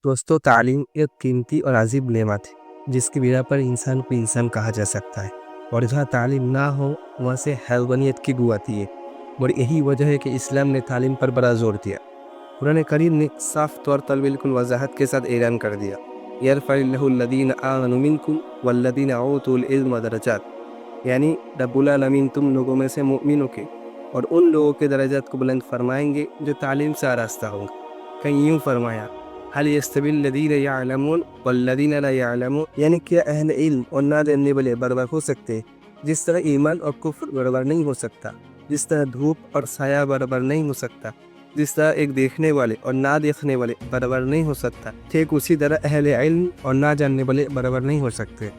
दोस्तों, तालीम एक कीमती और अजीब नेमत है जिसकी बिना पर इंसान को इंसान कहा जा सकता है। और जहाँ तालीम ना हो वहाँ से हैवानियत की बू आती है। और यही वजह है कि इस्लाम ने तालीम पर बड़ा जोर दिया। कुरान करीम ने साफ तौर पर बिल्कुल वजाहत के साथ ऐलान कर दिया, यरफ़इल्लाहुल्लज़ीना आमनू मिनकुम वल्लज़ीना ऊतुल इल्म दरजात, यानी रब्बुल आलमीन तुम लोगों में से मुमिनों के और उन लोगों के दर्जात को बुलंद फरमाएंगे जो तालीम से आरास्ता होंगे। कहीं यूँ फरमाया, हल यस्तविल लज़ीना यअलमून वल्लज़ीना ला यअलमून, यानी क्या अहले इल्म और ना जानने वाले बराबर हो सकते हैं? जिस तरह ईमान और कुफ्र बराबर नहीं हो सकता, जिस तरह धूप और साया बराबर नहीं हो सकता, जिस तरह एक देखने वाले और ना देखने वाले बराबर नहीं हो सकता, ठीक उसी तरह अहले इल्म और ना जानने वाले बराबर नहीं हो सकते।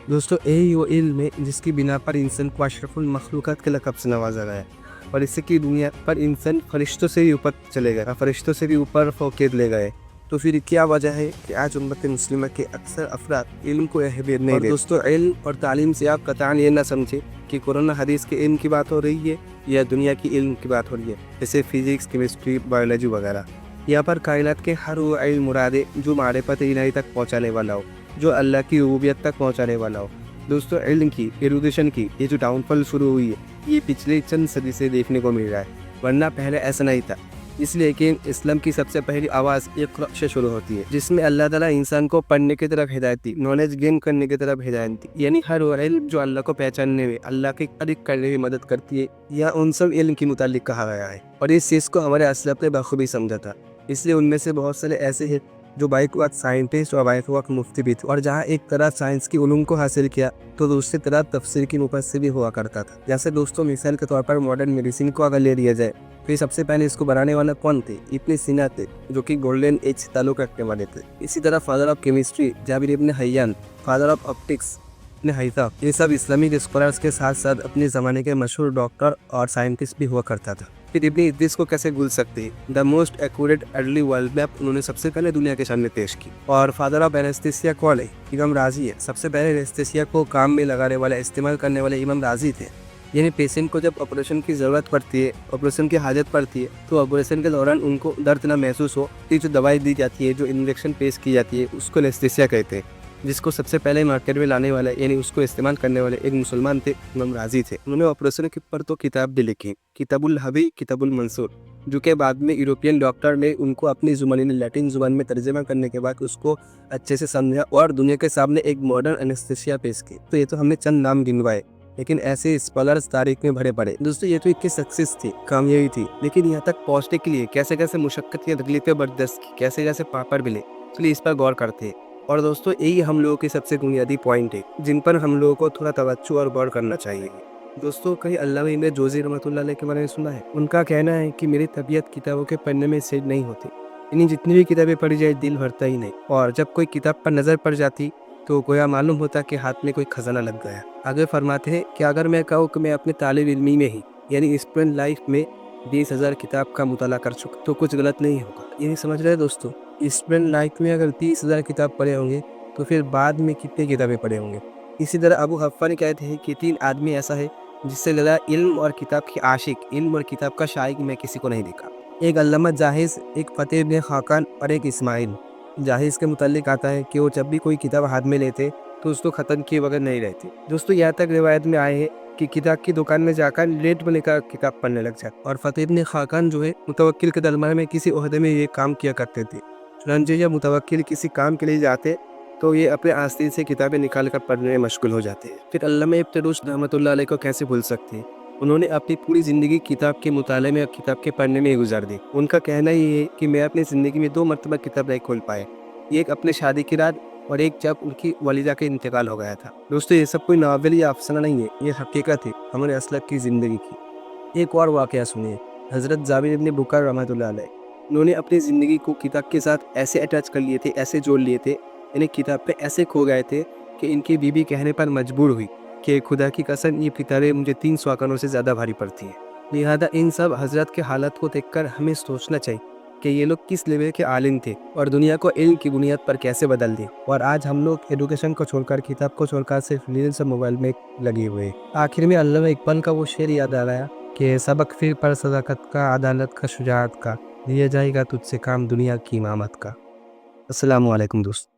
दोस्तों, यही वो इल्म है जिसकी बिना पर इंसान को अशरफुल मखलूक़ात के लक़ब से नवाजा गया है। और इसकी दुनिया पर इंसान फरिश्तों से भी ऊपर चले गए, फरिश्तों से भी ऊपर फ़ौक़ियत ले गए। तो फिर क्या वजह है कि आज उम्मत मुस्लिमा के अक्सर अफराद इल्म को अहमियत नहीं देते? दोस्तों, इल्म और तालीम से आप कतई ये ना समझे कि कुरान हदीस के इल्म की बात हो रही है या दुनिया की इल्म की बात हो रही है, जैसे फिजिक्स, केमिस्ट्री, बायोलॉजी वगैरह। यहाँ पर कायनात के हर वो इल्म मुरादे जो मारिफत इलाही तक पहुँचाने वाला हो, जो अल्लाह की रुबूबियत तक पहुँचाने वाला हो। दोस्तों, इल्म की, एजुकेशन की ये जो डाउनफॉल शुरू हुई है, ये पिछले चंद सदी से देखने को मिल रहा है, वरना पहले ऐसा नहीं था। इसलिए कि इस्लाम की सबसे पहली आवाज़ इक़रा से शुरू होती है, जिसमें अल्लाह ताला इंसान को पढ़ने की तरफ हिदायत दी, नॉलेज गेन करने की तरफ हिदायत दी। यानी हर वो इल्म जो अल्लाह को पहचानने में, अल्लाह के करीब करने में मदद करती है, या उन सब इल्म के मुतालिक कहा गया है। और इस चीज़ को हमारे असलाफ ने बखूबी समझा था। इसलिए उनमें से बहुत सारे ऐसे हैं जो बाइक वक्त साइंटिस्ट और बाइक वक्त मुफ्ती भी थे। और जहाँ एक तरह साइंस की उलूम को हासिल किया तो दूसरी तरह तफसीर की मुफस्सिर भी हुआ करता था। जैसे दोस्तों, मिसाल के तौर पर मॉडर्न मेडिसिन को अगर ले लिया जाए तो ये सबसे पहले इसको बनाने वाला कौन थे? इब्न सीना थे, जो कि गोल्डन एज से ताल्लुक़ रखने वाले थे। इसी तरह father of chemistry Jabir ibn Hayyan, father of optics Ibn Haytham, ये सब इस्लामिक स्कॉलर्स के साथ साथ अपने ज़माने के मशहूर डॉक्टर और साइंटिस्ट भी हुआ करता था। फिर इब्न इद्रिस को कैसे भूल सकते हैं? The most accurate early world map उन्होंने सबसे पहले दुनिया के सामने पेश की। और फादर ऑफ एनेस्थीसिया कौन है? इमाम राजी है। सबसे पहले एनेस्थीसिया को काम में लगाने वाले, इस्तेमाल करने वाले इमाम राजी थे। यानी पेशेंट को जब ऑपरेशन की ज़रूरत पड़ती है, ऑपरेशन की हाजत पड़ती है, तो ऑपरेशन के दौरान उनको दर्द ना महसूस हो, तो जो दवाई दी जाती है, जो इंजेक्शन पेश की जाती है, उसको एनेस्थीसिया कहते हैं। जिसको सबसे पहले मार्केट में लाने वाले, यानी उसको इस्तेमाल करने वाले एक मुसलमान थे, इमाम राजी थे। उन्होंने ऑपरेशन के ऊपर तो किताब भी लिखी, किताबुल हबी, किताबुल मंसूर, जो कि बाद में यूरोपियन डॉक्टर ने उनको अपनी ज़ुबान लैटिन ज़ुबान में तर्जुमा करने के बाद उसको अच्छे से समझा और दुनिया के सामने एक मॉडर्न एनेस्थीसिया पेश की। तो ये तो हमने चंद नाम गिनवाए, लेकिन ऐसे स्कॉलर्स तारीख में भरे पड़े। दोस्तों, ये तो एक सक्सेस थी, कामयाबी थी, लेकिन यहाँ तक पहुँचने के लिए कैसे कैसे मुशक्क़त या तकलीफ़ें बर्दाश्त की, कैसे कैसे पापड़ मिले, चलिए इस पर गौर करते हैं। और दोस्तों, यही हम लोगों के सबसे बुनियादी पॉइंट है जिन पर हम लोगों को थोड़ा तवज्जो और गौर करना चाहिए। दोस्तों, कहीं अल्लामा इब्न जोज़ी रहमतुल्लाह अलैह के बारे में सुना है? उनका कहना है कि मेरी तबीयत किताबों के पढ़ने में सेट नहीं होती, यानी जितनी भी किताबें पढ़ी जाए दिल भरता ही नहीं। और जब कोई किताब पर नज़र पड़ जाती तो गोया मालूम होता कि हाथ में कोई खजाना लग गया। आगे फरमाते हैं कि अगर मैं कहूँ कि मैं अपने तालिब इल्मी में ही, यानी स्टूडेंट लाइफ में 20,000 किताब का मुताला कर चुका, तो कुछ गलत नहीं होगा। ये समझ रहे हैं दोस्तों? स्टूडेंट लाइफ में अगर 30,000 किताब पढ़े होंगे तो फिर बाद में कितनी किताबें पढ़े होंगे? इसी तरह अबू हफ़्फ़ा ने कहते हैं कि 3 आदमी ऐसा है जिससे ज़्यादा इल्म और किताब की आशिक, इल्म और किताब का शाइक मैं किसी को नहीं देखा। एक अल्लामा जाहिज़, एक फ़तेह इब्न खाकान और एक इस्माइल। जाहिज़ के मुताल्लिक आता है कि वो जब भी कोई किताब हाथ में लेते तो उसको ख़त्म किए बगैर नहीं रहते। दोस्तों, यहाँ तक रिवायत में आए हैं कि किताब की दुकान में जाकर लेट में लेकर किताब पढ़ने लग जाते। और फ़तेह इब्न खाकान जो है, मुतवक्किल के दरबार में किसी ओहदे में ये काम किया करते थे। चुनांचे जब मुतवक्किल किसी काम के लिए जाते तो ये अपने आस्तीन से किताबें निकाल कर पढ़ने में मशगूल हो जाते हैं। फिर अल्लामा इब्न रुश्द रहमतुल्लाह अलैह को कैसे भूल सकते हैं? उन्होंने अपनी पूरी ज़िंदगी किताब के मुताले में और किताब के पढ़ने में ही गुजार दी। उनका कहना ये है कि मैं अपनी ज़िंदगी में 2 मरतबा किताब नहीं खोल पाए, एक अपने शादी की रात और एक जब उनकी वालिदा का इंतकाल हो गया था। दोस्तों, ये सब कोई नावल या अफसाना नहीं है, ये हकीकत है हमारे असलफ की ज़िंदगी की। एक और वाक़या सुनिए, हज़रत जाबिर इब्न बुकर रहमतुल्लाह अलैह, उन्होंने अपनी ज़िंदगी को किताब के साथ ऐसे अटैच कर लिए थे, ऐसे जोड़ लिए थे, यानी किताब पे ऐसे खो गए थे कि इनकी बीवी कहने पर मजबूर हुई कि खुदा की कसम ये किताबें मुझे 3 स्वाकनों से ज़्यादा भारी पड़ती हैं। लिहाजा इन सब हज़रत के हालत को देखकर हमें सोचना चाहिए कि ये लोग किस लेवल के आलिम थे और दुनिया को इल्म की बुनियाद पर कैसे बदल दिए। और आज हम लोग एजुकेशन को छोड़कर, किताब को छोड़कर सिर्फ रील्स और मोबाइल में लगे हुए हैं। आखिर में अल्लामा इकबाल का वो शेर याद आ रहा कि सबक फिर पर सदाकत का, अदालत का, शुजाअत का, लिया जाएगा तुझसे काम दुनिया की इमामत का। السلام علیکم دوست.